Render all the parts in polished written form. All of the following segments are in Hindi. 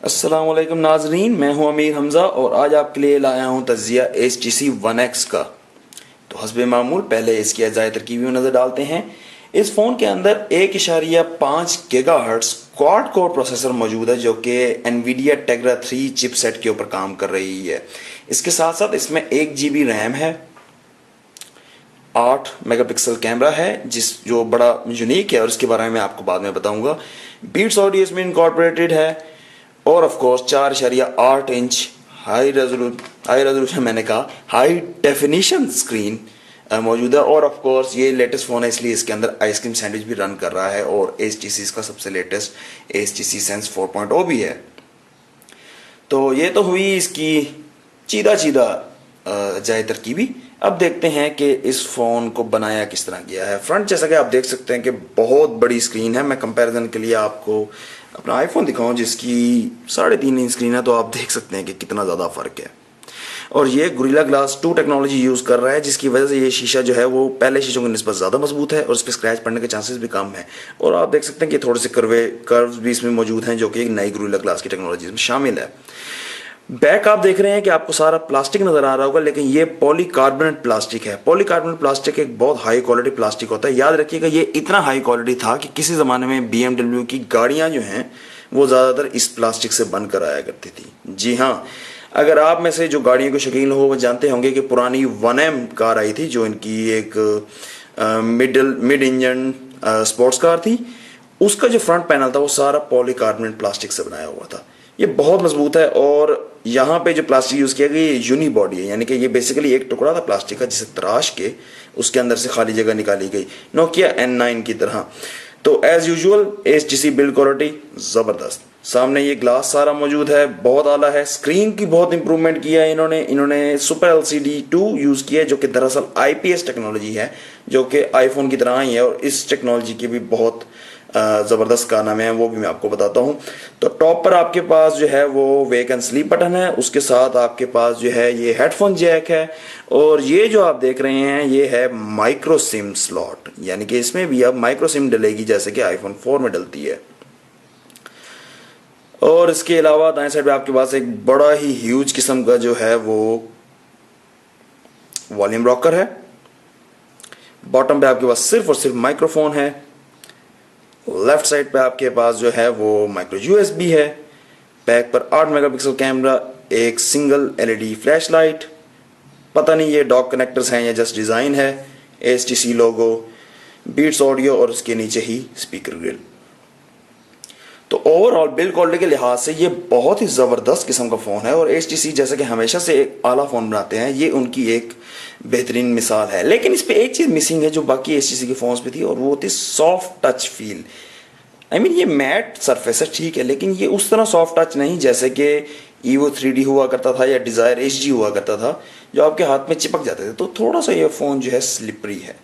अस्सलाम वालेकुम नाजरीन, मैं हूं अमीर हमज़ा और आज आपके लिए लाया हूं तज्जिया HTC One X का। तो हस्बे मामूल पहले इसकी अजाय तरकीब में नज़र डालते हैं। इस फ़ोन के अंदर 1.5 गीगाहर्ट्ज़ क्वाड कोर प्रोसेसर मौजूद है जो कि NVIDIA Tegra 3 चिपसेट के ऊपर काम कर रही है। इसके साथ साथ इसमें 1 GB रैम है, 8 मेगापिक्सल कैमरा है जो बड़ा यूनिक है और इसके बारे में आपको बाद में बताऊंगा। बीट्स ऑडियो इसमें इनकॉर्पोरेटेड है और of course 4.8 inch high resolution मैंने कहा हाई डेफिनेशन स्क्रीन मौजूद है। और ऑफ कोर्स ये लेटेस्ट फ़ोन है इसलिए इसके अंदर आइसक्रीम सैंडविच भी रन कर रहा है और HTC का सबसे लेटेस्ट HTC Sense 4.0 भी है। तो ये तो हुई इसकी चीदा जाय तरकीबी। अब देखते हैं कि इस फ़ोन को बनाया किस तरह गया है। फ्रंट जैसा कि आप देख सकते हैं कि बहुत बड़ी स्क्रीन है। मैं कंपैरिजन के लिए आपको अपना आईफोन दिखाऊं जिसकी 3.5 इंच स्क्रीन है, तो आप देख सकते हैं कि कितना ज़्यादा फ़र्क है। और ये गोरिल्ला ग्लास 2 टेक्नोलॉजी यूज़ कर रहा है जिसकी वजह से ये शीशा जो है वो पहले शीशों की निस्बत ज़्यादा मजबूत है और इस पर स्क्रैच पड़ने के चांसेस भी कम है। और आप देख सकते हैं कि थोड़े से कर्व्स भी इसमें मौजूद हैं जो कि एक नई गोरिल्ला ग्लास की टेक्नोलॉजी में शामिल है। बैक आप देख रहे हैं कि आपको सारा प्लास्टिक नजर आ रहा होगा, लेकिन ये पॉलीकार्बोनेट प्लास्टिक है। पॉलीकार्बोनेट प्लास्टिक एक बहुत हाई क्वालिटी प्लास्टिक होता है। याद रखिएगा ये इतना हाई क्वालिटी था कि किसी ज़माने में BMW की गाड़ियां जो हैं वो ज़्यादातर इस प्लास्टिक से बनकर आया करती थी। जी हाँ, अगर आप में से जो गाड़ियों के शौकीन हो वो जानते होंगे कि पुरानी 1M कार आई थी जो इनकी एक मिड इंजन स्पोर्ट्स कार थी। उसका जो फ्रंट पैनल था वो सारा पॉलीकार्बोनेट प्लास्टिक से बनाया हुआ था। ये बहुत मजबूत है और यहाँ पे जो प्लास्टिक यूज़ किया गया ये यूनी बॉडी है, यानी कि ये बेसिकली एक टुकड़ा था प्लास्टिक का जिसे तराश के उसके अंदर से खाली जगह निकाली गई, नोकिया N9 की तरह। तो as usual HTC build quality ज़बरदस्त। सामने ये ग्लास सारा मौजूद है, बहुत आला है। स्क्रीन की बहुत इंप्रूवमेंट किया है इन्होंने सुपर LCD 2 यूज़ किया है जो कि दरअसल IPS टेक्नोलॉजी है जो कि आईफोन की तरह ही है। और इस टेक्नोलॉजी की भी बहुत ज़बरदस्त कारनामे हैं, वो भी मैं आपको बताता हूँ। तो टॉप पर आपके पास जो है वो वेक एंड स्लीप बटन है, उसके साथ आपके पास जो है ये हेडफोन जैक है और ये जो आप देख रहे हैं ये है माइक्रो सिम स्लॉट, यानी कि इसमें भी अब माइक्रो सिम डलेगी जैसे कि iPhone 4 में डलती है। और इसके अलावा दाएं साइड पे आपके पास एक बड़ा ही ह्यूज किस्म का जो है वो वॉल्यूम रॉकर है। बॉटम पे आपके पास सिर्फ और सिर्फ माइक्रोफोन है। लेफ्ट साइड पे आपके पास जो है वो माइक्रो USB है। बैक पर 8 मेगापिक्सल कैमरा, एक सिंगल LED फ्लैश लाइट। पता नहीं ये डॉक कनेक्टर्स हैं या जस्ट डिज़ाइन है। HTC लोगो, बीट्स ऑडियो और उसके नीचे ही स्पीकर ग्रिल। तो ओवरऑल बिल्ड क्वालिटी के लिहाज से ये बहुत ही ज़बरदस्त किस्म का फ़ोन है और HTC जैसे कि हमेशा से एक आला फ़ोन बनाते हैं, ये उनकी एक बेहतरीन मिसाल है। लेकिन इस पे एक चीज़ मिसिंग है जो बाकी HTC के फ़ोन्स पे थी और वो होती सॉफ्ट टच फील। ये मैट सरफेस है ठीक है, लेकिन ये उस तरह सॉफ्ट टच नहीं जैसे कि Evo 3D हुआ करता था या Desire HG हुआ करता था जो आपके हाथ में चिपक जाते थे। तो थोड़ा सा ये फ़ोन जो है स्लिपरी है।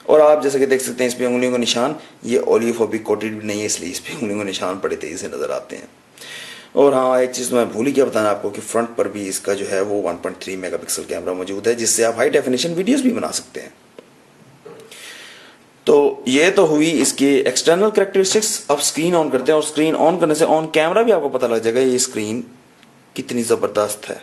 और आप जैसे कि देख सकते हैं इस पर उंगलियों का निशान, ये ओलियोफोबिक कोटेड भी नहीं है इसलिए इस पर उंगलियों के निशान बड़े तेज़ी से नज़र आते हैं। और हाँ, एक चीज़ मैं भूल ही गया बताना आपको कि फ्रंट पर भी इसका जो है वो 1.3 मेगापिक्सल कैमरा मौजूद है जिससे आप हाई डेफिनेशन वीडियोस भी बना सकते हैं। तो ये तो हुई इसके एक्सटर्नल कैरेक्टरिस्टिक्स। अब स्क्रीन ऑन करते हैं और स्क्रीन ऑन करने से ऑन कैमरा भी आपको पता लग जाएगा ये स्क्रीन कितनी ज़बरदस्त है।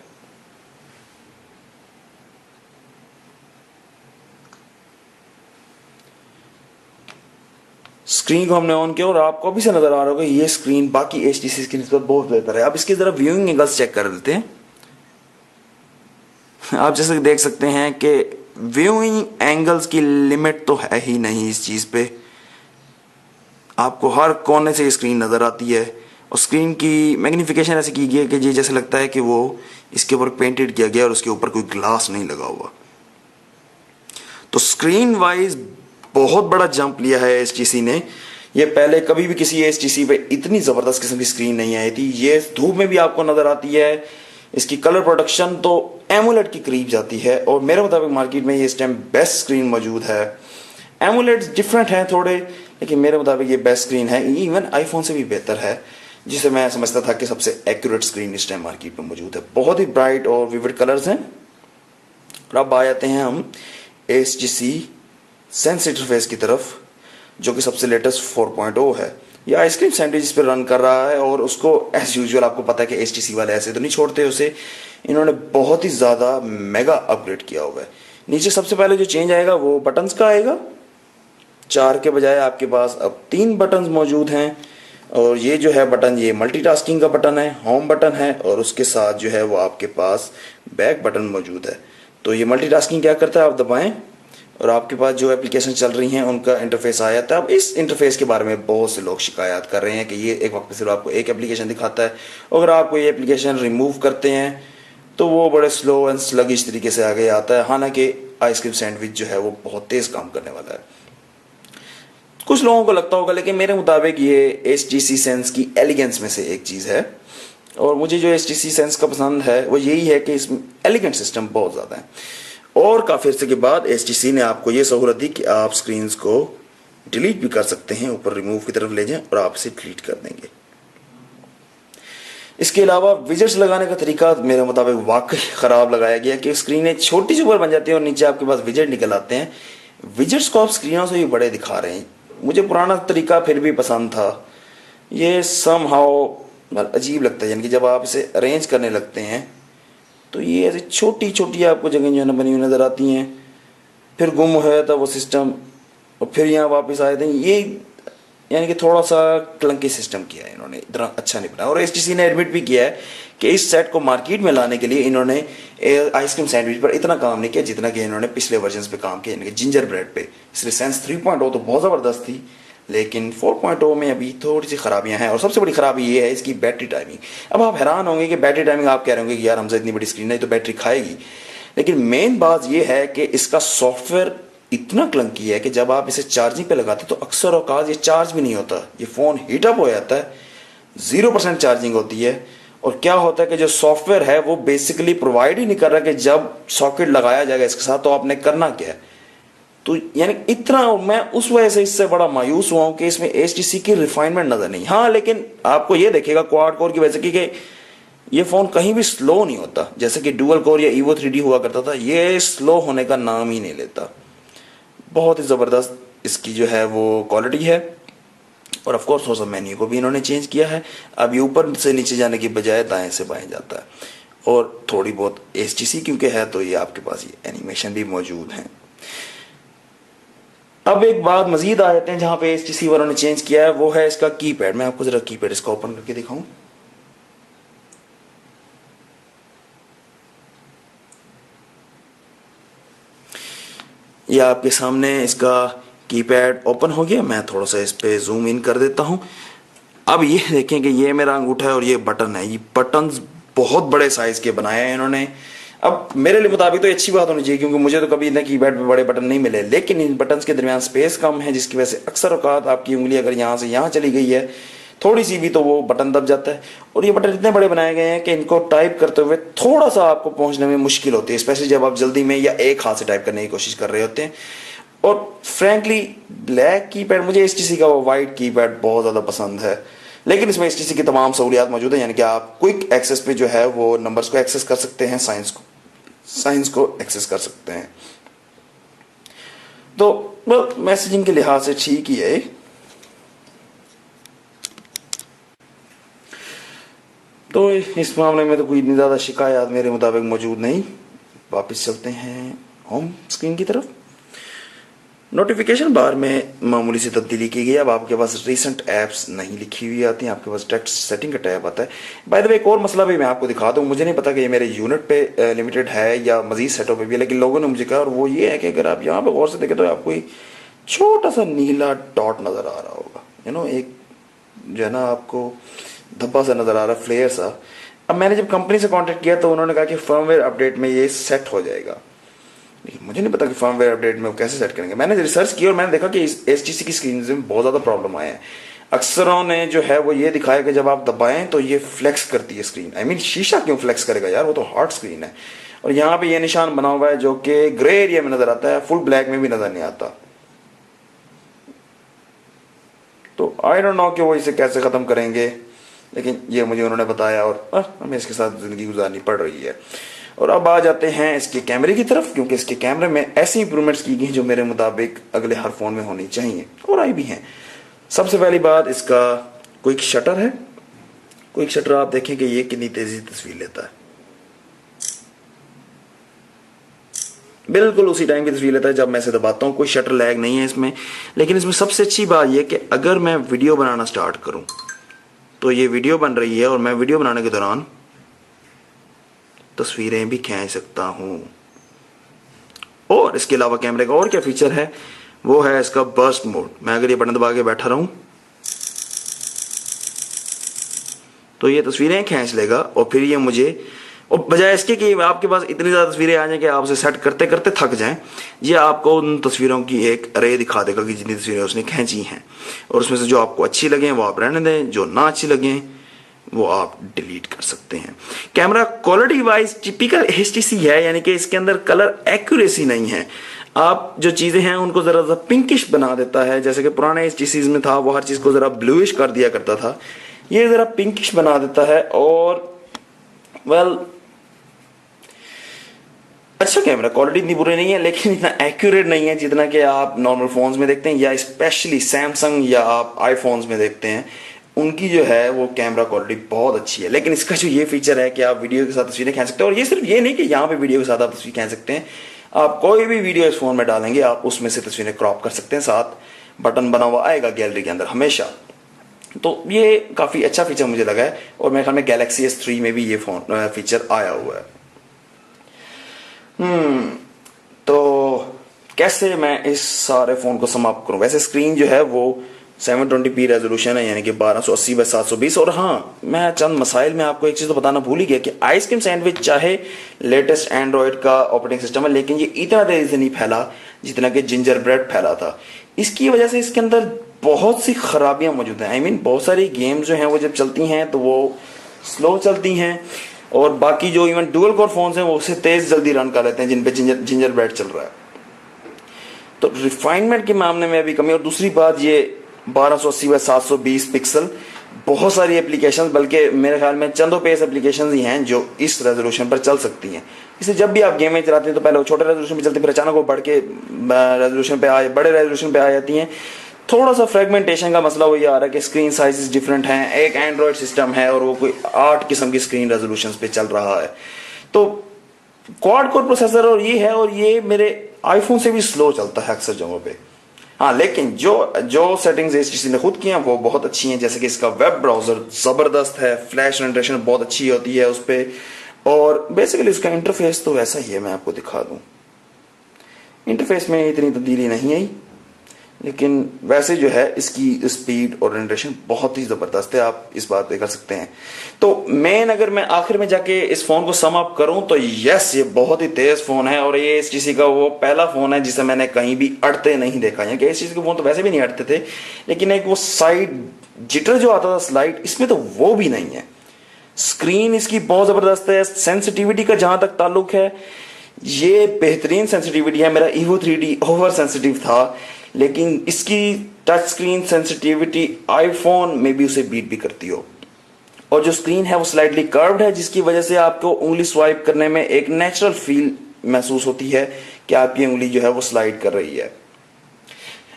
स्क्रीन को हमने ऑन किया और आपको अभी से नजर आ रहा होगा ये स्क्रीन बाकी HTC की निस्बत बहुत बेहतर है। अब इसकी जरा व्यूइंग एंगल्स चेक कर लेते हैं। आप जैसे देख सकते हैं कि व्यूइंग एंगल्स की लिमिट तो है ही नहीं इस चीज़ पे। आपको हर कोने से स्क्रीन नज़र आती है और स्क्रीन की मैग्नीफिकेशन ऐसे की गई है कि ये जैसे लगता है कि वो इसके ऊपर पेंटेड किया गया और उसके ऊपर कोई ग्लास नहीं लगा हुआ। तो स्क्रीन वाइज बहुत बड़ा जंप लिया है HTC ने। ये पहले कभी भी किसी HTC पे इतनी ज़बरदस्त किस्म की स्क्रीन नहीं आई थी। ये धूप में भी आपको नज़र आती है। इसकी कलर प्रोडक्शन तो एमोलेड के करीब जाती है और मेरे मुताबिक मार्केट में ये इस टाइम बेस्ट स्क्रीन मौजूद है। एमोलेड्स डिफरेंट हैं थोड़े, लेकिन मेरे मुताबिक ये बेस्ट स्क्रीन है, इवन आईफोन से भी बेहतर है जिसे मैं समझता था कि सबसे एक्यूरेट स्क्रीन इस टाइम मार्केट में मौजूद है। बहुत ही ब्राइट और विविड कलर्स हैं। और अब आ जाते हैं हम HTC सेंस इंटरफेस की तरफ जो कि सबसे लेटेस्ट 4.0 है। या आइसक्रीम सैंडविच इस पर रन कर रहा है, और उसको एज यूजुअल आपको पता है कि HTC वाले ऐसे तो नहीं छोड़ते उसे, इन्होंने बहुत ही ज़्यादा मेगा अपग्रेड किया हुआ है। नीचे सबसे पहले जो चेंज आएगा वो बटन्स का आएगा। 4 के बजाय आपके पास अब 3 बटन्स मौजूद हैं, और ये जो है बटन, ये मल्टीटास्किंग का बटन है, होम बटन है, और उसके साथ जो है वो आपके पास बैक बटन मौजूद है। तो ये मल्टीटास्किंग क्या करता है, आप दबाएं और आपके पास जो एप्लीकेशन चल रही हैं उनका इंटरफेस आ जाता है। अब इस इंटरफेस के बारे में बहुत से लोग शिकायत कर रहे हैं कि ये एक वक्त पे सिर्फ आपको एक एप्लीकेशन दिखाता है, अगर आप कोई एप्लीकेशन रिमूव करते हैं तो वो बड़े स्लो एंड स्लगिश तरीके से आगे आता है। हालांकि आइसक्रीम सैंडविच जो है वो बहुत तेज़ काम करने वाला है, कुछ लोगों को लगता होगा, लेकिन मेरे मुताबिक ये HTC सेंस की एलिगेंस में से एक चीज़ है। और मुझे जो HTC सेंस का पसंद है वो यही है कि इसमें एलिगेंट सिस्टम बहुत ज़्यादा है। और काफ़ी अर्से के बाद HTC ने आपको ये सहूलत दी कि आप स्क्रीन्स को डिलीट भी कर सकते हैं, ऊपर रिमूव की तरफ ले जाएं और आप इसे डिलीट कर देंगे। इसके अलावा विजेट्स लगाने का तरीका मेरे मुताबिक वाकई ख़राब लगाया गया कि स्क्रीनें छोटी सी ऊपर बन जाती हैं और नीचे आपके पास विजेट निकल आते हैं। विजेट्स को आप स्क्रीनों से भी बड़े दिखा रहे हैं। मुझे पुराना तरीका फिर भी पसंद था, ये समहाउ अजीब लगता है, यानी कि जब आप इसे अरेंज करने लगते हैं तो ये ऐसी छोटी छोटी आपको जगह जो है ना बनी हुई नज़र आती हैं, फिर गुम हो जाता था वो सिस्टम और फिर यहाँ वापस आए थे। ये यानी कि थोड़ा सा क्लंकी सिस्टम किया है इन्होंने, इतना अच्छा नहीं बनाया। और HTC ने एडमिट भी किया है कि इस सेट को मार्केट में लाने के लिए इन्होंने आइसक्रीम सैंडविच पर इतना काम नहीं किया जितना कि इन्होंने पिछले वर्जन पे काम किया, यानी कि जिंजर ब्रेड पे। इसलिए सेंस 3.0 तो बहुत ज़बरदस्त थी, लेकिन 4.0 में अभी थोड़ी सी खराबियां हैं। और सबसे बड़ी खराबी ये है इसकी बैटरी टाइमिंग। अब आप हैरान होंगे कि बैटरी टाइमिंग, आप कह रहे होंगे कि यार हमसे इतनी बड़ी स्क्रीन है तो बैटरी खाएगी, लेकिन मेन बात ये है कि इसका सॉफ्टवेयर इतना क्लंकी है कि जब आप इसे चार्जिंग पे लगाते तो अक्सर औकात ये चार्ज भी नहीं होता, ये फ़ोन हीटअप हो जाता है, 0% चार्जिंग होती है। और क्या होता है कि जो सॉफ्टवेयर है वो बेसिकली प्रोवाइड ही नहीं कर रहा कि जब सॉकेट लगाया जाएगा इसके साथ तो आपने करना क्या है। तो यानी इतना मैं उस वजह से इससे बड़ा मायूस हुआ हूं कि इसमें HTC की रिफाइनमेंट नजर नहीं। हाँ, लेकिन आपको ये देखेगा क्वाड कोर की वजह से कि ये फ़ोन कहीं भी स्लो नहीं होता, जैसे कि डुअल कोर या Evo 3D हुआ करता था, ये स्लो होने का नाम ही नहीं लेता। बहुत ही ज़बरदस्त इसकी जो है वो क्वालिटी है। और ऑफ कोर्स थोड़ा सा मेन्यू को भी इन्होंने चेंज किया है, अब ये ऊपर से नीचे जाने की बजाय दाएं से बाएं जाता है। और थोड़ी बहुत HTC क्योंकि है तो ये आपके पास ये एनिमेशन भी मौजूद हैं। अब एक बात मजीद आ जाते हैं जहां पे HTC वालों ने चेंज किया है, वो है इसका कीपैड। मैं आपको जरा कीपैड इसका ओपन करके दिखाऊं। ये आपके सामने इसका कीपैड ओपन हो गया। मैं थोड़ा सा इस पे जूम इन कर देता हूं। अब ये देखें कि ये मेरा अंगूठा है और ये बटन है, ये बटन्स बहुत बड़े साइज के बनाए हैं इन्होंने। अब मेरे लिए मुताबिक तो अच्छी बात होनी चाहिए, क्योंकि मुझे तो कभी इतने कीपैड पे बड़े बटन नहीं मिले, लेकिन इन बटन्स के दरमियान स्पेस कम है, जिसकी वजह से अक्सर औकात आपकी उंगली अगर यहाँ से यहाँ चली गई है थोड़ी सी भी तो वो बटन दब जाता है। और ये बटन इतने बड़े बनाए गए हैं कि इनको टाइप करते हुए थोड़ा सा आपको पहुंचने में मुश्किल होती है, स्पेशली जब आप जल्दी में या एक हाथ से टाइप करने की कोशिश कर रहे होते हैं। और फ्रैंकली ब्लैक कीपैड, मुझे HTC का वो वाइट कीपैड बहुत ज़्यादा पसंद है, लेकिन इसमें HTC की तमाम सहूलियात मौजूद है, यानी कि आप क्विक एक्सेस पे जो है वो नंबर्स को एक्सेस कर सकते हैं, साइंस को एक्सेस कर सकते हैं। तो मैसेजिंग के लिहाज से ठीक ही है। तो इस मामले में तो कोई इतनी ज़्यादा शिकायत मेरे मुताबिक मौजूद नहीं। वापस चलते हैं होम स्क्रीन की तरफ। नोटिफिकेशन बार में मामूली सी तब्दीली की गई। अब आपके पास रिसेंट ऐप्स नहीं लिखी हुई आती हैं, आपके पास टेक्स्ट सेटिंग का टैब आता है। बाय द वे एक और मसला भी मैं आपको दिखा दूं, मुझे नहीं पता कि ये मेरे यूनिट पे लिमिटेड है या मजीद सेटों पे भी है, लेकिन लोगों ने मुझे कहा, और वो ये है कि अगर आप यहाँ पे गौर से देखें तो आपको एक छोटा सा नीला डॉट नज़र आ रहा होगा, एक जो है ना आपको धब्बा सा नज़र आ रहा है, फ्लेयर सा। अब मैंने जब कंपनी से कॉन्टेक्ट किया तो उन्होंने कहा कि फर्मवेयर अपडेट में ये सेट हो जाएगा, लेकिन मुझे नहीं पता कि फर्मवेयर अपडेट में वो कैसे सेट करेंगे। मैंने रिसर्च की और मैंने देखा कि HTC की स्क्रीन में बहुत ज़्यादा प्रॉब्लम आए हैं। अक्सरों ने जो है वो ये दिखाया कि जब आप दबाएं तो ये फ्लेक्स करती है स्क्रीन। शीशा क्यों फ्लेक्स करेगा यार, वो तो हार्ड स्क्रीन है। और यहाँ पे ये निशान बना हुआ है जो कि ग्रे एरिया में नज़र आता है, फुल ब्लैक में भी नज़र नहीं आता। तो आई डोंट नो कि वो इसे कैसे ख़त्म करेंगे, लेकिन ये मुझे उन्होंने बताया और हमें इसके साथ ज़िंदगी गुजारनी पड़ रही है। और अब आ जाते हैं इसके कैमरे की तरफ, क्योंकि इसके कैमरे में ऐसी इंप्रूवमेंट्स की गई जो मेरे मुताबिक अगले हर फ़ोन में होनी चाहिए और आई भी हैं। सबसे पहली बात, इसका क्विक शटर है। क्विक शटर आप देखें कि ये कितनी तेजी से तस्वीर लेता है, बिल्कुल उसी टाइम की तस्वीर लेता है जब मैं इसे दबाता हूँ। कोई शटर लैग नहीं है इसमें। लेकिन इसमें सबसे अच्छी बात यह कि अगर मैं वीडियो बनाना स्टार्ट करूं तो ये वीडियो बन रही है और मैं वीडियो बनाने के दौरान तस्वीरें भी खींच सकता हूं। और इसके अलावा कैमरे का और क्या फीचर है, वो है इसका बर्स्ट मोड। मैं अगर ये बटन दबा के बैठा रहूं तो ये तस्वीरें खींच लेगा और फिर ये मुझे, और बजाय इसके कि आपके पास इतनी ज़्यादा तस्वीरें आ जाएं कि आप उसे सेट करते करते थक जाएं, ये आपको उन तस्वीरों की एक अरे दिखा देगा कि जितनी तस्वीरें उसने खींची हैं, और उसमें से जो आपको अच्छी लगें वो आप रहने दें, जो ना अच्छी लगें वो आप डिलीट कर सकते हैं। Camera quality wise typical HTC है, यानी कि इसके अंदर कलर एक्यूरेसी नहीं है। आप जो चीज़ें हैं उनको ज़रा सा पिंकिश बना देता है, जैसे कि पुराने HTCs में था, वो हर चीज़ को ज़रा ब्लूइश कर दिया करता था, ये ज़रा पिंकिश बना देता है। और वेल अच्छा कैमरा क्वालिटी इतनी बुरी नहीं है, लेकिन इतना एक्यूरेट नहीं है जितना कि आप नॉर्मल फोन्स में देखते हैं, या स्पेशली सैमसंग या आप आईफोन्स में देखते हैं, उनकी जो है वो कैमरा क्वालिटी बहुत अच्छी है। लेकिन इसका जो ये फीचर है कि आप वीडियो के साथ तस्वीरें खींच सकते हैं, और ये सिर्फ ये नहीं कि यहाँ पे वीडियो के साथ आप तस्वीर खींच सकते हैं, आप कोई भी वीडियो इस फोन में डालेंगे आप उसमें से तस्वीरें क्रॉप कर सकते हैं। साथ बटन बना हुआ आएगा गैलरी के अंदर हमेशा, तो ये काफ़ी अच्छा फीचर मुझे लगा है। और मेरे ख्याल में गैलेक्सी S3 में भी ये फोन फीचर आया हुआ है। तो कैसे मैं इस सारे फ़ोन को समाप्त करूं। वैसे स्क्रीन जो है वो 720p रेजोल्यूशन है, यानी कि 1280x720। और हाँ, मैं चंद मसाइल में आपको एक चीज़ तो बताना भूल ही गया कि आइसक्रीम सैंडविच चाहे लेटेस्ट एंड्रॉयड का ऑपरेटिंग सिस्टम है, लेकिन ये इतना तेज़ी से नहीं फैला जितना कि जिंजर ब्रेड फैला था। इसकी वजह से इसके अंदर बहुत सी खराबियाँ मौजूद हैं। आई मीन बहुत सारी गेम्स जो हैं वो जब चलती हैं तो वो स्लो चलती हैं, और बाकी जो इवन डुअल कोर फोन्स हैं वो उससे तेज़ जल्दी रन कर लेते हैं जिन पे जिंजर ब्रेड चल रहा है। तो रिफाइनमेंट के मामले में अभी कमी। और दूसरी बात, ये 1280x720 पिक्सल, बहुत सारी एप्लीकेशंस, बल्कि मेरे ख्याल में चंदों पे ऐसे एप्लीकेशंस ही हैं जो इस रेजोल्यूशन पर चल सकती हैं। इसलिए जब भी आप गेम में चलाते हैं तो पहले वो छोटे रेजोल्यूशन पे चलती है, फिर अचानक वो बढ़ के रेजोल्यूशन पे बड़े रेजोल्यूशन पे आ जाती हैं। थोड़ा सा फ्रेगमेंटेशन का मसला वो ये आ रहा है कि स्क्रीन साइजेस डिफरेंट हैं, एक एंड्रॉयड सिस्टम है और वो कोई 8 किस्म की स्क्रीन रेजोल्यूशन पे चल रहा है। तो क्वाड कोर प्रोसेसर और ये है, और ये मेरे आईफोन से भी स्लो चलता है अक्सर जगहों पे। हाँ, लेकिन जो सेटिंग्स HTC ने खुद की हैं वो बहुत अच्छी हैं, जैसे कि इसका वेब ब्राउजर ज़बरदस्त है, फ्लैश रेंडरेशन बहुत अच्छी होती है उस पर, और बेसिकली उसका इंटरफेस तो वैसा ही है। मैं आपको दिखा दूँ, इंटरफेस में इतनी तब्दीली नहीं आई, लेकिन वैसे जो है इसकी स्पीड और रेंडरेशन बहुत ही ज़बरदस्त है, आप इस बात पे कर सकते हैं। तो अगर मैं आखिर में जाके इस फ़ोन को सम अप करूं तो यस, ये बहुत ही तेज़ फ़ोन है, और ये HTC का वो पहला फ़ोन है जिसे मैंने कहीं भी अड़ते नहीं देखा। यानी कि HTC के फ़ोन तो वैसे भी नहीं अड़ते थे, लेकिन एक वो साइड जिटर जो आता था स्लाइड, इसमें तो वो भी नहीं है। स्क्रीन इसकी बहुत ज़बरदस्त है। सेंसिटिविटी का जहाँ तक ताल्लुक है, ये बेहतरीन सेंसिटिविटी है। मेरा Evo 3D ओवर सेंसिटिव था, लेकिन इसकी टच स्क्रीन सेंसिटिविटी आईफोन में भी उसे बीट भी करती हो। और जो स्क्रीन है वो स्लाइडली कर्व्ड है, जिसकी वजह से आपको उंगली स्वाइप करने में एक नेचुरल फील महसूस होती है कि आपकी उंगली जो है वो स्लाइड कर रही है।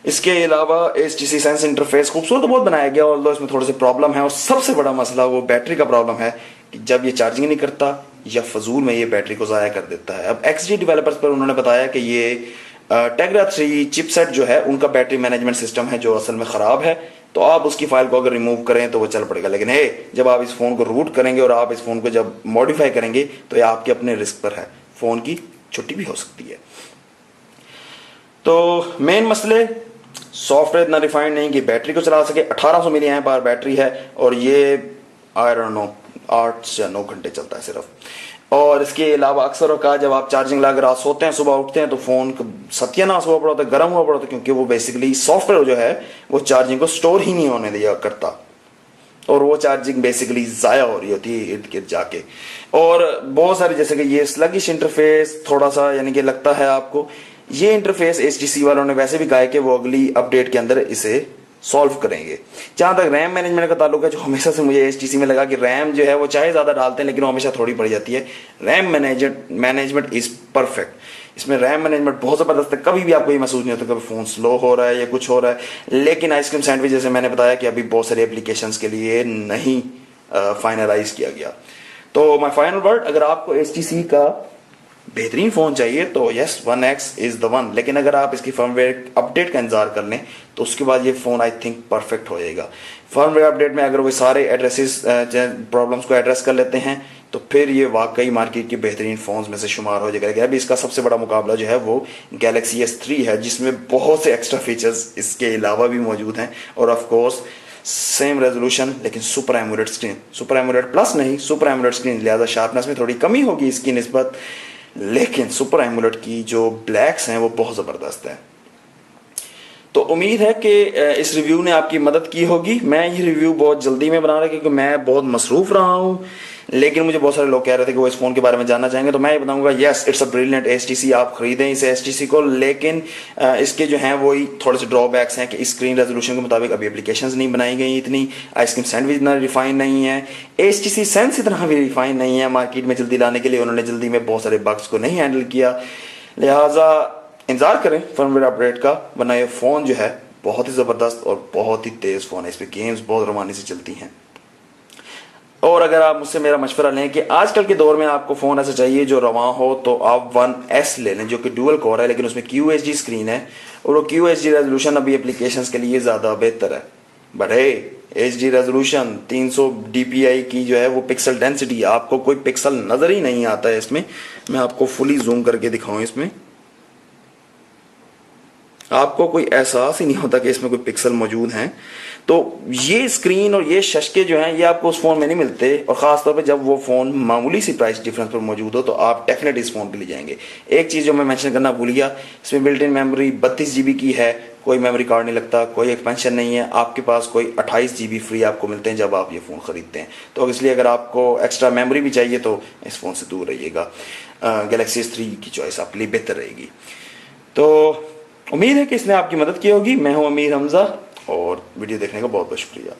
इसके अलावा HTC सेंस इंटरफेस खूबसूरत तो बहुत बनाया गया, और इसमें थोड़े से प्रॉब्लम है, और सबसे बड़ा मसला वो बैटरी का प्रॉब्लम है कि जब ये चार्जिंग नहीं करता या फजूल में ये बैटरी को ज़ाया कर देता है। अब XG डेवलपर्स पर उन्होंने बताया कि ये टेग्रा 3 चिपसेट जो है उनका बैटरी मैनेजमेंट सिस्टम है जो असल में ख़राब है, तो आप उसकी फाइल को अगर रिमूव करें तो वो चल पड़ेगा। लेकिन जब आप इस फ़ोन को रूट करेंगे और आप इस फ़ोन को जब मॉडिफाई करेंगे तो ये आपके अपने रिस्क पर है, फ़ोन की छुट्टी भी हो सकती है। तो मेन मसले सॉफ्टवेयर इतना रिफाइंड नहीं कि बैटरी को चला सके। 1800 मिली एम्प आवर बैटरी है, और ये आई डोंट नो 8 से 9 घंटे चलता है सिर्फ। और इसके अलावा अक्सर औकात जब आप चार्जिंग लगा कर रात सोते हैं, सुबह उठते हैं तो फ़ोन सत्यानाश हुआ पड़ा होता है, गर्म हुआ पड़ा होता है, क्योंकि वो बेसिकली सॉफ्टवेयर जो है वो चार्जिंग को स्टोर ही नहीं होने दिया करता, और वो चार्जिंग बेसिकली ज़ाया हो रही होती है इर्द गिर्द जाके। और बहुत सारे जैसे कि ये स्लगिश इंटरफेस थोड़ा सा, यानी कि लगता है आपको ये इंटरफेस HTC वालों ने वैसे भी कहा है कि वो अगली अपडेट के अंदर इसे सॉल्व करेंगे। जहाँ तक रैम मैनेजमेंट का ताल्लुक है, जो हमेशा से मुझे HTC में लगा कि रैम जो है वो चाहे ज़्यादा डालते हैं लेकिन वो हमेशा थोड़ी बढ़ जाती है। RAM management is perfect. इसमें रैम मैनेजमेंट बहुत ज़बरदस्त है, कभी भी आपको ये महसूस नहीं होता कभी फ़ोन स्लो हो रहा है या कुछ हो रहा है। लेकिन आइसक्रीम सैंडविच जैसे मैंने बताया कि अभी बहुत सारे एप्लीकेशंस के लिए नहीं फाइनलाइज किया गया। तो माय फाइनल वर्ड, अगर आपको HTC का बेहतरीन फ़ोन चाहिए तो yes 1X is the one. लेकिन अगर आप इसकी फर्मवेयर अपडेट का इंतजार कर लें तो उसके बाद ये फ़ोन आई थिंक परफेक्ट हो जाएगा। फर्मवेयर अपडेट में अगर वो सारे एड्रेसेस प्रॉब्लम्स को एड्रेस कर लेते हैं तो फिर ये वाकई मार्केट के बेहतरीन फ़ोन्स में से शुमार हो जाएगा। अभी इसका सबसे बड़ा मुकाबला जो है वो गैलेक्सी S3 है, जिसमें बहुत से एक्स्ट्रा फीचर्स इसके अलावा भी मौजूद हैं। और ऑफ कोर्स सेम रेजोल्यूशन लेकिन super AMOLED screen, super AMOLED plus नहीं, सुपर एमोलेड स्क्रीन, लिहाजा शार्पनेस में थोड़ी कमी होगी इसकी निस्बत, लेकिन सुपर एमोलेड की जो ब्लैक्स हैं वो बहुत ज़बरदस्त है। तो उम्मीद है कि इस रिव्यू ने आपकी मदद की होगी। मैं ये रिव्यू बहुत जल्दी में बना रहा क्योंकि मैं बहुत मसरूफ़ रहा हूँ, लेकिन मुझे बहुत सारे लोग कह रहे थे कि वो इस फ़ोन के बारे में जानना चाहेंगे। तो मैं ये बताऊंगा yes it's a brilliant HTC, आप ख़रीदें इस HTC को। लेकिन इसके जो हैं वही थोड़े से ड्रॉबैक्स हैं कि स्क्रीन रेजोल्यूशन के मुताबिक अभी एप्लीकेशंस नहीं बनाई गई इतनी, आइसक्रीम सैंडविच इतना रिफाइन नहीं है, HTC सेंस इतना भी रिफाइन नहीं है। मार्केट में जल्दी लाने के लिए उन्होंने जल्दी में बहुत सारे बग्स को नहीं हैंडल किया, लिहाजा इंतज़ार करें फर्मवेयर अपडेट का, वरना ये फ़ोन जो है बहुत ही ज़बरदस्त और बहुत ही तेज़ फ़ोन है, इस पर गेम्स बहुत रवानी से चलती हैं। और अगर आप मुझसे मेरा मशवरा लें कि आजकल के दौर में आपको फ़ोन ऐसा चाहिए जो रवां हो, तो आप 1S ले लें जो कि डुअल कोर है, लेकिन उसमें QHD स्क्रीन है और वो QHD रेजोल्यूशन अभी एप्लीकेशंस के लिए ज़्यादा बेहतर है। बट HD रेजोल्यूशन 300 DPI की जो है वो पिक्सल डेंसिटी, आपको कोई पिक्सल नज़र ही नहीं आता है इसमें। मैं आपको फुली जूम करके दिखाऊँ, इसमें आपको कोई एहसास ही नहीं होता कि इसमें कोई पिक्सल मौजूद हैं। तो ये स्क्रीन और ये शशके जो हैं ये आपको उस फ़ोन में नहीं मिलते, और ख़ास तौर पे जब वो फ़ोन मामूली सी प्राइस डिफरेंस पर मौजूद हो तो आप डेफिनेटली इस फ़ोन पे ले जाएंगे। एक चीज़ जो मैं मेंशन करना भूल गया, इसमें बिल्ट इन मेमोरी 32 GB की है, कोई मेमोरी कार्ड नहीं लगता, कोई एक्सपेंशन नहीं है, आपके पास कोई 28 GB फ्री आपको मिलते हैं जब आप ये फ़ोन ख़रीदते हैं। तो इसलिए अगर आपको एक्स्ट्रा मेमोरी भी चाहिए तो इस फ़ोन से दूर रहिएगा। गैलेक्सी S3 की चॉइस आपके लिए बेहतर रहेगी। तो उम्मीद है कि इसने आपकी मदद की होगी। मैं हूं अमीर हमजा और वीडियो देखने का बहुत बहुत शुक्रिया।